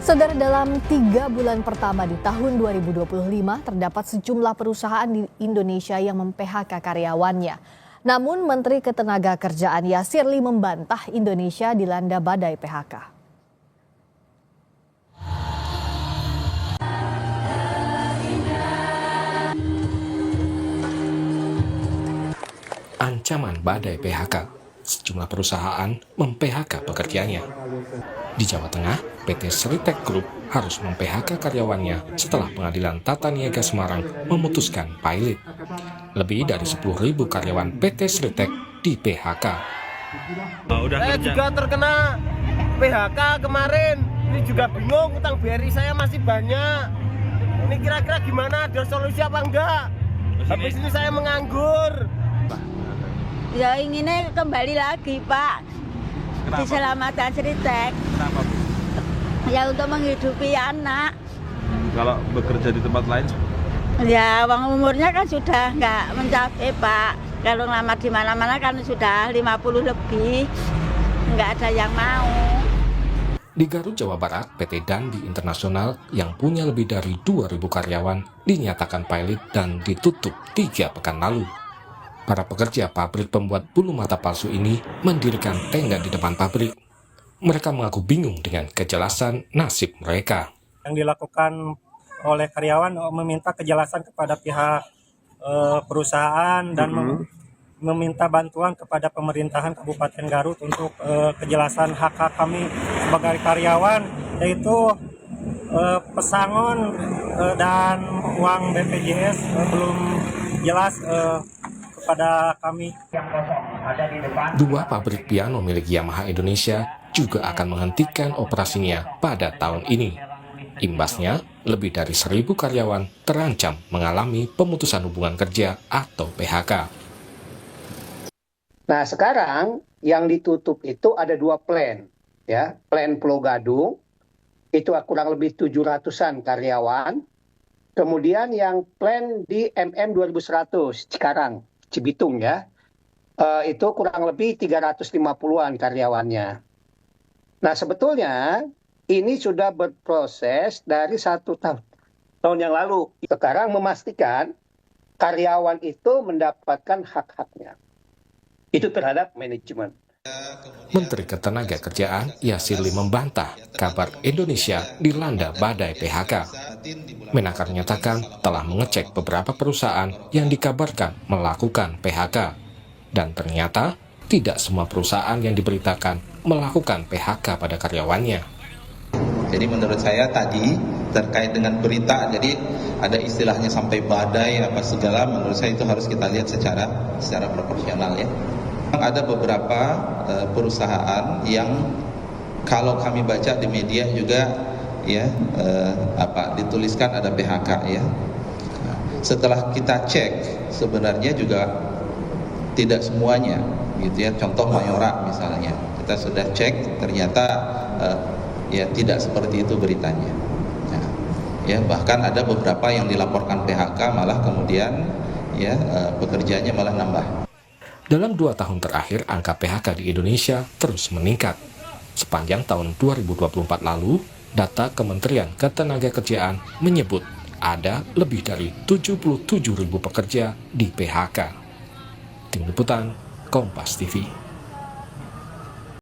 Saudara, dalam 3 bulan pertama di tahun 2025 terdapat sejumlah perusahaan di Indonesia yang mem-PHK karyawannya. Namun Menteri Ketenagakerjaan Yasirli membantah Indonesia dilanda badai PHK. Ancaman badai PHK. Sejumlah perusahaan mem-PHK pekerjanya. Di Jawa Tengah, PT Sritek Group harus mem-PHK karyawannya setelah Pengadilan Tata Niaga Semarang memutuskan pilot. Lebih dari 10.000 karyawan PT Sritek di PHK. Saya juga terkena PHK kemarin. Ini juga bingung, utang BRI saya masih banyak. Ini kira-kira gimana? Ada solusi apa enggak? Habis ini saya menganggur. Ya inginnya kembali lagi, Pak. Kenapa? Diselamatkan Sritek. Kenapa, Bu? Ya untuk menghidupi anak. Kalau bekerja di tempat lain? Ya uang umurnya kan sudah nggak mencapai, Pak. Kalau ngelamar di mana-mana kan sudah 50 lebih. Nggak ada yang mau. Di Garut, Jawa Barat, PT Dandi Internasional yang punya lebih dari 2.000 karyawan dinyatakan pilot dan ditutup 3 pekan lalu. Para pekerja pabrik pembuat bulu mata palsu ini mendirikan tenda di depan pabrik. Mereka mengaku bingung dengan kejelasan nasib mereka. Yang dilakukan oleh karyawan meminta kejelasan kepada pihak perusahaan dan meminta bantuan kepada pemerintahan Kabupaten Garut untuk kejelasan hak-hak kami sebagai karyawan, yaitu pesangon dan uang BPJS belum jelas pada kami. 2 pabrik piano milik Yamaha Indonesia juga akan menghentikan operasinya pada tahun ini. Imbasnya, lebih dari 1.000 karyawan terancam mengalami pemutusan hubungan kerja atau PHK. Nah, sekarang yang ditutup itu ada 2 plan, ya. Plan Pulau Gadung itu kurang lebih 700-an karyawan. Kemudian yang plan di MM 2100 Cikarang, Cibitung ya, itu kurang lebih 350-an karyawannya. Nah, sebetulnya ini sudah berproses dari 1 tahun yang lalu. Sekarang memastikan karyawan itu mendapatkan hak-haknya. Itu terhadap manajemen. Menteri Ketenagakerjaan Yasirli membantah kabar Indonesia dilanda badai PHK. Menaker menyatakan telah mengecek beberapa perusahaan yang dikabarkan melakukan PHK. Dan ternyata tidak semua perusahaan yang diberitakan melakukan PHK pada karyawannya. Jadi menurut saya tadi terkait dengan berita, jadi ada istilahnya sampai badai apa segala, menurut saya itu harus kita lihat secara proporsional ya. Ada beberapa perusahaan yang kalau kami baca di media juga ya dituliskan ada PHK ya. Setelah kita cek sebenarnya juga tidak semuanya gitu ya. Contoh Mayora misalnya, kita sudah cek ternyata ya tidak seperti itu beritanya. Ya bahkan ada beberapa yang dilaporkan PHK malah kemudian ya pekerjaannya malah nambah. Dalam 2 tahun terakhir, angka PHK di Indonesia terus meningkat. Sepanjang tahun 2024 lalu, data Kementerian Ketenagakerjaan menyebut ada lebih dari 77.000 pekerja di PHK. Tim Liputan, Kompas TV.